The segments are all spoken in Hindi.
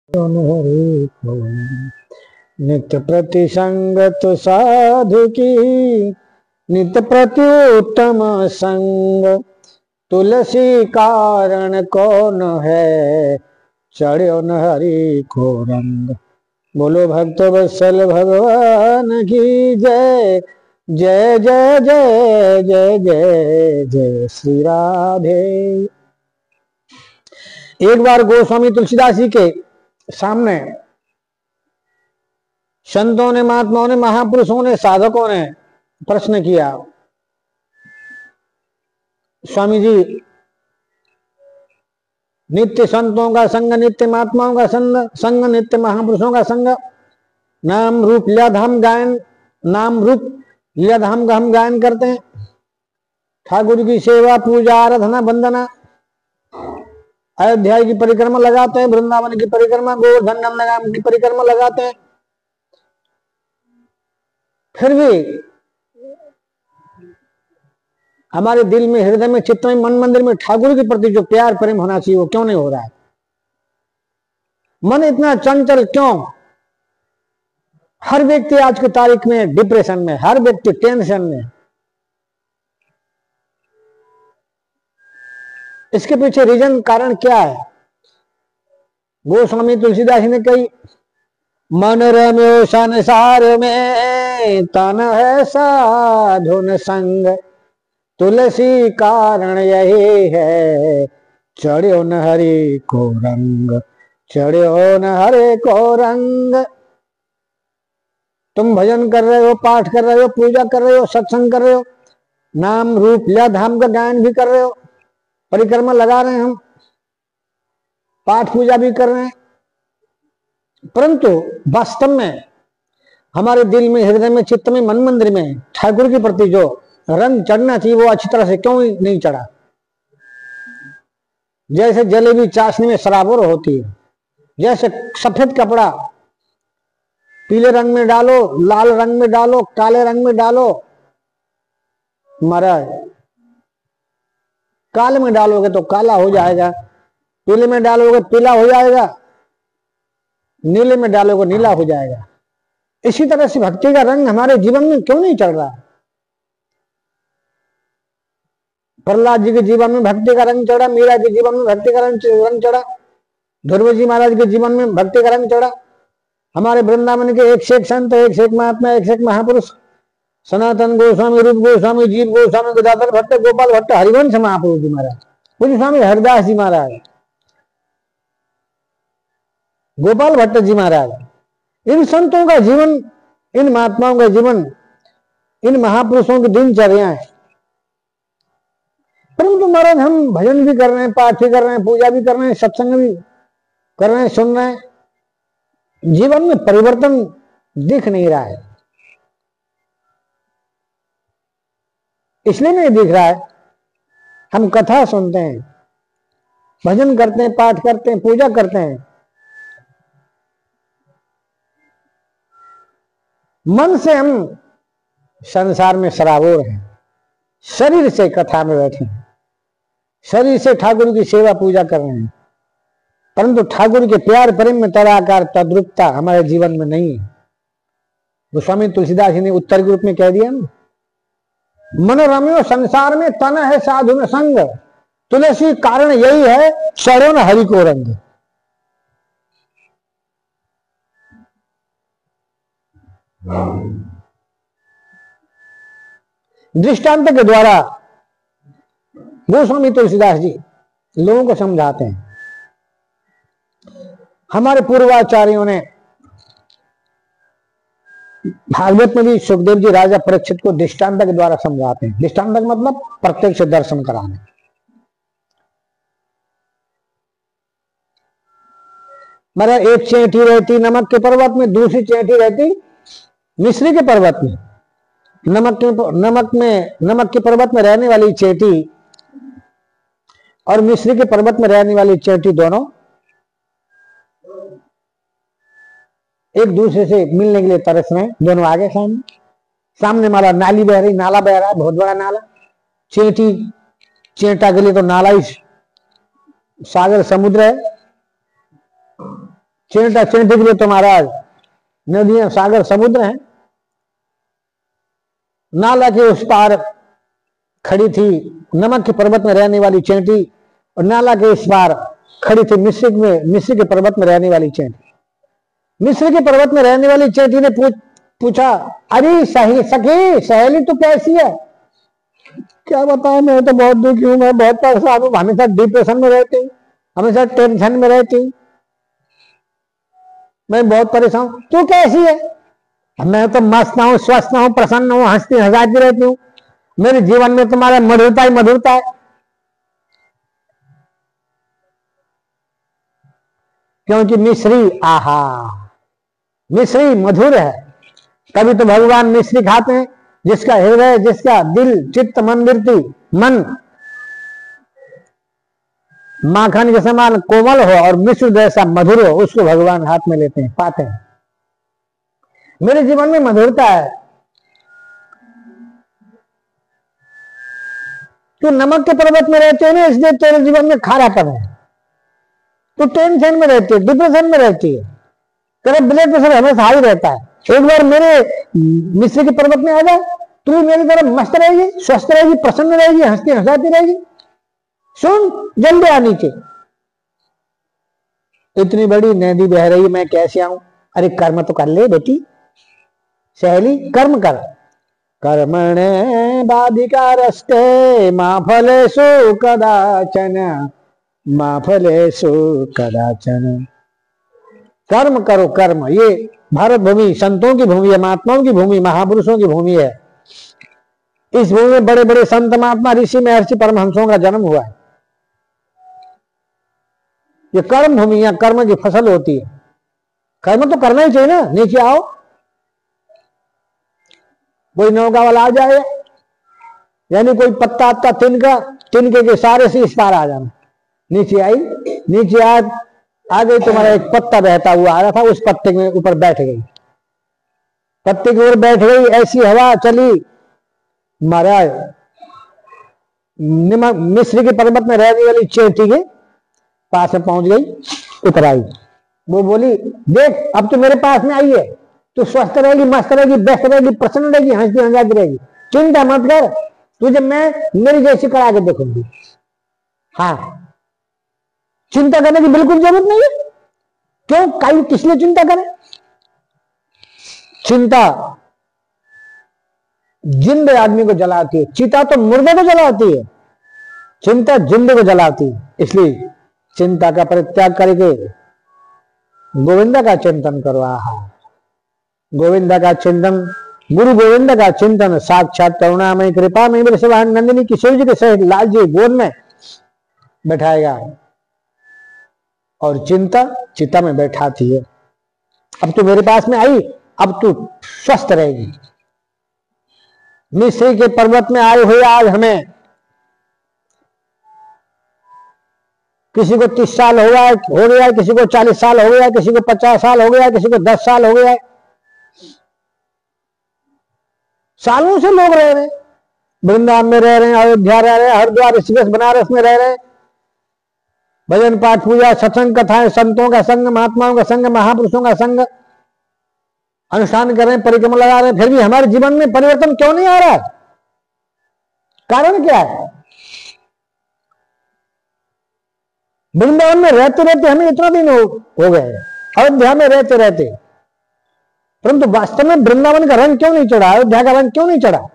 हरि को नित्य प्रति संगत साधु की, नित्य प्रति उत्तम संग। तुलसी कारण कौन है, चढ़ो न हरि को रंग। बोलो भक्त वत्सल भगवान की जय। जय जय जय जय जय जय श्री राधे। एक बार गोस्वामी तुलसीदास जी के सामने संतों ने, महात्माओं ने, महापुरुषों ने, साधकों ने प्रश्न किया, स्वामी जी नित्य संतों का संग, नित्य महात्माओं का संग, नित्य महापुरुषों का संग, नाम रूप लीलाधाम गायन, नाम रूप लीलाधाम का हम गायन करते हैं, ठाकुर की सेवा पूजा आराधना वंदना, अयोध्या की परिक्रमा लगाते हैं, वृंदावन की परिक्रमा, गोवर्धन नंदगाम की परिक्रमा लगाते हैं, फिर भी हमारे दिल में, हृदय में, चित्त में, मन मंदिर में ठाकुर के प्रति जो प्यार प्रेम होना चाहिए वो क्यों नहीं हो रहा है? मन इतना चंचल क्यों? हर व्यक्ति आज की तारीख में डिप्रेशन में, हर व्यक्ति टेंशन में। इसके पीछे रीजन, कारण क्या है? गोस्वामी तुलसीदास ने कही, मन रम्यो संसार में, तन है साधुन संग। तुलसी कारण यही है, चढ़ो न हरि को रंग। चढ़ो न हरि को रंग। तुम भजन कर रहे हो, पाठ कर रहे हो, पूजा कर रहे हो, सत्संग कर रहे हो, नाम रूप लीलाधाम का गायन भी कर रहे हो, परिक्रमा लगा रहे हैं, हम पाठ पूजा भी कर रहे हैं, परंतु वास्तव में हमारे दिल में, हृदय में, चित्त में, मन मंदिर में ठाकुर के प्रति जो रंग चढ़ना चाहिए वो अच्छी तरह से क्यों नहीं चढ़ा? जैसे जलेबी चाशनी में सराबोर होती है, जैसे सफेद कपड़ा पीले रंग में डालो, लाल रंग में डालो, काले रंग में डालो, महाराज काले में डालोगे तो काला हो जाएगा, पीले में डालोगे पीला हो जाएगा, नीले में डालोगे नीला हो जाएगा। इसी तरह से भक्ति का रंग हमारे जीवन में क्यों नहीं चढ़ रहा? प्रहलाद जी के जीवन में भक्ति का रंग चढ़ा, मीरा के जीवन में भक्ति का रंग चढ़ा, ध्रुव जी महाराज के जीवन में भक्ति का रंग चढ़ा, हमारे वृंदावन के एक से एक संत, एक से एक महात्मा, एक से एक महापुरुष, सनातन गोस्वामी, रूप गोस्वामी, जीव गोस्वामी, गदाधर भट्ट, गोपाल भट्ट, हरिवंश महापुरुष जी महाराज, पूज्य स्वामी हरिदास जी महाराज, गोपाल भट्ट जी महाराज, इन संतों का जीवन, इन महात्माओं का जीवन, इन महापुरुषों की दिनचर्याएं। परंतु महाराज हम भजन भी कर रहे हैं, पाठ भी कर रहे हैं, पूजा भी कर रहे हैं, सत्संग भी कर रहे हैं, सुन रहे हैं, जीवन में परिवर्तन दिख नहीं रहा है। इसलिए नहीं दिख रहा है, हम कथा सुनते हैं, भजन करते हैं, पाठ करते हैं, पूजा करते हैं, मन से हम संसार में सराबोर हैं, शरीर से कथा में बैठे हैं, शरीर से ठाकुर की सेवा पूजा कर रहे हैं, परंतु ठाकुर के प्यार प्रेम में तदाकार तद्रुपता हमारे जीवन में नहीं है। गोस्वामी तुलसीदास जी ने उत्तर के रूप में कह दिया ना, मन रम्यो संसार में, तन है साधु में संग। तुलसी कारण यही है, चढ़ो न हरि को रंग। दृष्टांत के द्वारा गोस्वामी तुलसीदास जी लोगों को समझाते हैं। हमारे पूर्वाचार्यों ने भागवत में भी सुखदेव जी राजा परीक्षित को दृष्टांत के द्वारा समझाते हैं। दृष्टांत का मतलब प्रत्यक्ष दर्शन कराने। मतलब एक चेंटी रहती नमक के पर्वत में, दूसरी चेंटी रहती मिश्री के पर्वत में। नमक के पर्वत में रहने वाली चेंटी और मिश्री के पर्वत में रहने वाली चेंटी दोनों एक दूसरे से मिलने के लिए तरस रहे हैं। दोनों आगे सामने वाला नाली बह रही, नाला बह रहा है, बहुत बड़ा नाला। चेंटा के लिए तो नाला ही सागर समुद्र है, चिंता चिंता के लिए तो महाराज नदियां, सागर, समुद्र हैं। नाला के उस पार खड़ी थी नमक के पर्वत में रहने वाली चींटी, और नाला के इस पार खड़ी थी मिस्र के पर्वत में रहने वाली चींटी। मिस्र के पर्वत में रहने वाली चींटी ने पूछा, अरे सखी सहेली तो कैसी है? क्या बताऊं, मैं तो बहुत दुखी हूं, मैं बहुत परेशान हूं, हमेशा डिप्रेशन में रहती हूँ, हमेशा टेंशन में रहती हूँ, मैं बहुत परेशान हूं। तू कैसी है? मैं तो मस्त हूं, स्वस्थ हूं, प्रसन्न हूं, हंसती हंसाती रहती हूँ, मेरे जीवन में तुम्हारा मधुरता ही मधुरता है। क्योंकि मिश्री, आहा, मिश्री मधुर है। कभी तो भगवान मिश्री खाते हैं, जिसका हृदय, जिसका दिल, चित्त, मन माखन के समान कोमल हो और मिश्र जैसा मधुर हो, उसको भगवान हाथ में लेते हैं, पाते हैं। मेरे जीवन में मधुरता है। तू नमक के पर्वत में रहते हो ना, इसलिए तेरे जीवन में खारापन है। तू टेंशन में रहती है, डिप्रेशन में रहती है, तेरा ब्लड प्रेशर हमेशा हाई रहता है। एक बार मेरे मिस्र के पर्वत में आ जा, तू भी मेरी तरफ मस्त रहेगी, स्वस्थ रहेगी, प्रसन्न रहेगी, हंसती हंसाती रहेगी। सुन, जल्दी आ नीचे, इतनी बड़ी नदी बह रही, मैं कैसे आऊं? अरे कर्म तो कर ले बेटी, सहेली, कर्म कर। कर्मणे बाधिकारस्ते मा फलेषु कदाचन, मा फलेषु कदाचन। कर्म करो, कर्म। ये भारत भूमि संतों की भूमि है, महात्माओं की भूमि, महापुरुषों की भूमि है। इस भूमि में बड़े बड़े संत, महात्मा, ऋषि, महर्षि, परमहंसों का जन्म हुआ है। ये कर्म भूमि, यहां कर्म की फसल होती है। कर्म तो करना ही चाहिए ना। नीचे आओ, कोई नौका वाला आ जाए, यानी कोई पत्ता आता तिनके के सारे से इस पार आ जाना। नीचे आई, नीचे आ गई, तुम्हारा एक पत्ता बहता हुआ आ रहा था, उस पत्ते के ऊपर बैठ गई, पत्ते के ऊपर बैठ गई, ऐसी हवा चली, महाराज मिस्र के पर्वत में रहने वाली चींटी के पास में पहुंच गई, उतर आई। वो बोली, देख अब तो मेरे पास में आई है, तू स्वस्थ रहेगी, मस्त रहेगी, व्यस्त रहेगी, प्रसन्न रहेगी, हंसती हंसाती रहेगी, चिंता मत कर, तुझे मैं मेरी जैसी करा के देखूंगी। हाँ, चिंता करने की बिल्कुल जरूरत नहीं है। क्यों, कहीं किस लिए चिंता करें? चिंता जिंदे आदमी को जलाती है, चिता तो मुर्दे को जलाती है, चिंता जिंदे को जलाती है। इसलिए चिंता का परित्याग करके गोविंदा का चिंतन करो। आहा, गोविंदा का चिंतन, गुरु गोविंद का चिंतन साक्षात करुणामय कृपा में नंदिनी किशोर जी के सहित लाल जी गोद में बैठाएगा और चिंता चिता में बैठाती है। अब तू मेरे पास में आई, अब तू स्वस्थ रहेगी। मिस्र के पर्वत में आए हुए आज हमें, किसी को 30 साल हो गया, किसी को 40 साल हो गया, किसी को 50 साल हो गया, किसी को 10 साल हो गया। सालों से लोग रह रहे हैं, वृंदावन में रह रहे हैं, अयोध्या रह रहे हैं, हरिद्वार, ऋषिकेश, बनारस में रह रहे हैं। भजन पाठ पूजा सत्संग कथाएं, संतों का संग, महात्माओं का संग, महापुरुषों का संग अनुष्ठान कर रहे हैं, परिक्रमा लगा रहे हैं, फिर भी हमारे जीवन में परिवर्तन क्यों नहीं आ रहा है? कारण क्या है? वृंदावन में रहते रहते हमें इतना दिन हो गए, अयोध्या में रहते रहते, परंतु वास्तव में वृंदावन का रंग क्यों नहीं चढ़ा, अयोध्या का रंग क्यों नहीं चढ़ा?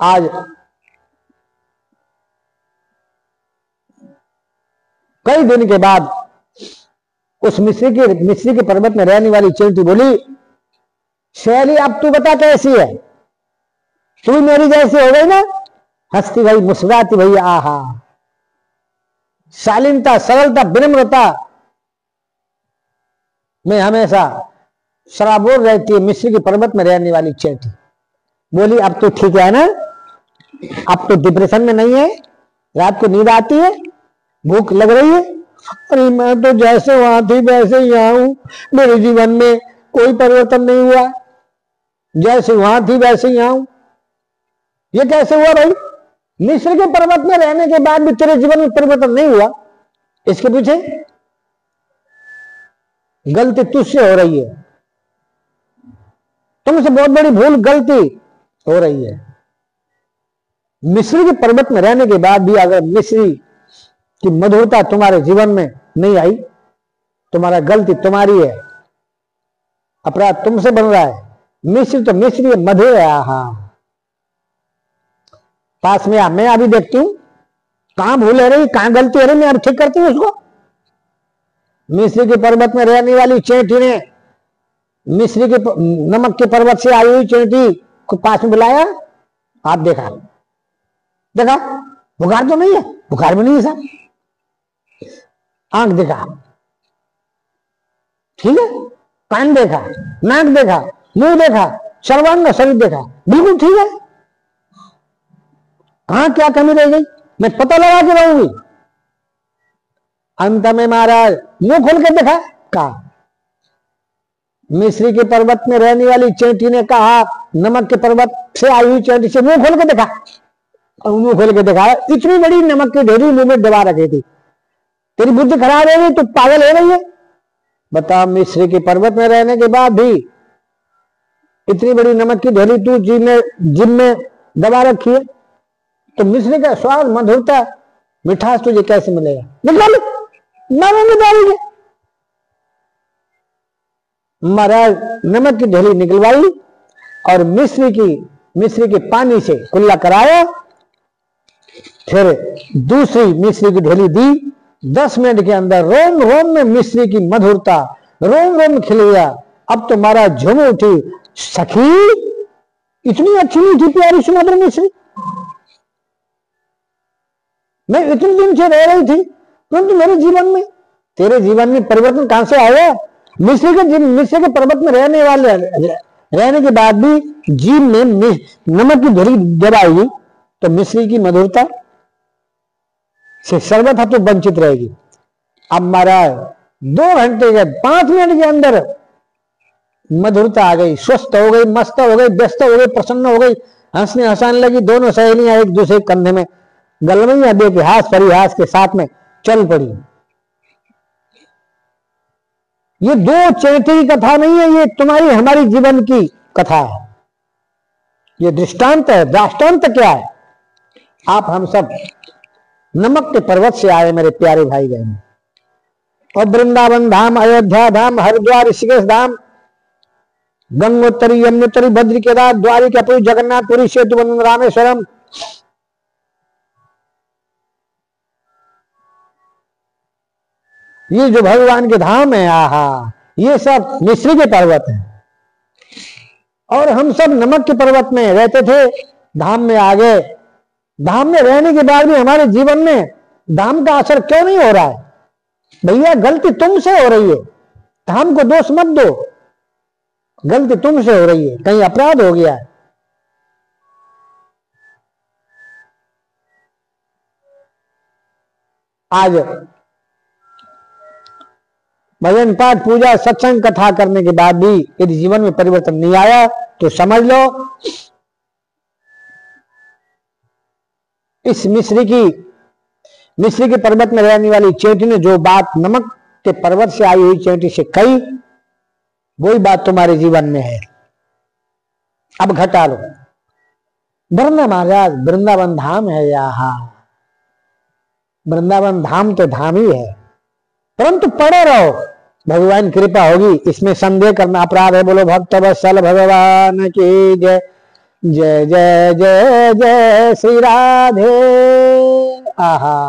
आज कई दिन के बाद उस मिस्री के पर्वत में रहने वाली चींटी बोली, शैली अब तू बता कैसी है? तू मेरी जैसी हो गई ना? हंसती भाई, मुस्कुराती भाई, आहा, शालीनता, सरलता, विनम्रता में हमेशा सराबोर रहती है मिस्र के पर्वत में रहने वाली चींटी। बोली, अब तो ठीक है ना? अब तो डिप्रेशन में नहीं है, रात को नींद आती है, भूख लग रही है? अरे मैं तो जैसे वहां थी वैसे ही यहां हूं, मेरे जीवन में कोई परिवर्तन नहीं हुआ, जैसे वहां थी वैसे ही यहां हूं। ये कैसे हुआ भाई? मिस्र के पर्वत में रहने के बाद भी तेरे जीवन में परिवर्तन नहीं हुआ, इसके पीछे गलती तुझसे हो रही है। तुमसे बहुत बड़ी भूल गलती हो रही है। मिस्र के पर्वत में रहने के बाद भी अगर मिस्र की मधुरता तुम्हारे जीवन में नहीं आई, तुम्हारा गलती तुम्हारी है, अपराध तुमसे बन रहा है। मिस्र तो मिस्र है, मधुर है। हाँ, पास में मैं अभी देखती हूं कहां भूल है रही, कहां गलती है रही, मैं अब ठीक करती हूं उसको। मिस्र के पर्वत में रहने वाली चेंटी ने मिस्र के नमक के पर्वत से आई हुई चेंटी को पास में बुलाया, हाथ देखा, देखा बुखार तो नहीं है, बुखार भी नहीं है साहब, आंख देखा, ठीक है, कान देखा, नाक देखा, मुंह देखा, सर्वांग शरीर देखा, बिल्कुल ठीक है। कहां क्या कमी रह गई, मैं पता लगा के रहूंगी। अंत में महाराज मुंह खोल के देखा, कहा मिस्र के पर्वत में रहने वाली चेंटी ने कहा, नमक के पर्वत से आई हुई चेंटी से मुंह खोल के देखा, और मुंह खोल के देखा, इतनी बड़ी नमक की ढेरी मुंह में दबा रखी थी, तेरी बुद्धि खराब हो गई, तो पागल हो रही है। बता, मिस्र के पर्वत में रहने के बाद भी इतनी बड़ी नमक की ढेरी तू जिम में दबा रखी है, तो मिस्र का स्वाद, मधुरता, मिठास तुझे कैसे मिलेगा? निकाल मारेंगे डालेंगे। महाराज नमक की ढेली निकलवाई और मिस्र के पानी से कुल्ला कराया, फिर दूसरी मिस्र की ढेली दी। 10 मिनट के अंदर रोम रोम में मिस्र की मधुरता रोम रोम खिल गया। अब तो महाराज झूम उठी, सखी इतनी अच्छी नहीं थी प्यारी सुमधुर मिस्र, मैं इतने दिन से रह रही थी, परंतु मेरे जीवन में, तेरे जीवन में परिवर्तन कहां से आया? मिस्र के पर्वत में रहने के बाद भी जीव में नमक की ढेली दबाएगी, तो मिस्र की मधुरता से सर्वथा तो वंचित रहेगी। अब महाराज 2 घंटे के 5 मिनट के अंदर मधुरता आ गई, स्वस्थ हो गई, मस्त हो गई, व्यस्त हो गई, प्रसन्न हो गई, हंसने हंसाने लगी। दोनों सहेलियां एक दूसरे के कंधे में गलवैया दे के हास परिहास के साथ में चल पड़ी। ये 2 चेंटी की कथा नहीं है, ये तुम्हारी हमारी जीवन की कथा है। ये दृष्टांत है। दृष्टांत क्या है? आप हम सब नमक के पर्वत से आए मेरे प्यारे भाई बहन, और वृंदावन धाम, अयोध्या धाम, हरिद्वार, ऋषिकेश धाम, गंगोत्तरी, यमुनोत्तरी, बद्री, केदार, द्वारिकापुरी, जगन्नाथपुरी, सेतुबंधन, रामेश्वरम, ये जो भगवान के धाम है, आहा, ये सब मिस्र के पर्वत हैं। और हम सब नमक के पर्वत में रहते थे, धाम में आ गए। धाम में रहने के बाद भी हमारे जीवन में धाम का असर क्यों नहीं हो रहा है? भैया गलती तुमसे हो रही है, धाम को दोष मत दो, गलती तुमसे हो रही है, कहीं अपराध हो गया है। आज भजन पाठ पूजा सत्संग कथा करने के बाद भी यदि जीवन में परिवर्तन नहीं आया, तो समझ लो इस मिस्र के पर्वत में रहने वाली चेंटी ने जो बात नमक के पर्वत से आई हुई चेंटी से कही, वही बात तुम्हारे जीवन में है। अब घटा लो। वरना महाराज वृंदावन धाम है, यहाँ वृंदावन धाम तो धाम ही है, परंतु पड़े रहो, भगवान कृपा होगी, इसमें संदेह करना अपराध है। बोलो भक्त वत्सल भगवान की जय। जय जय जय जय श्री राधे। आहा।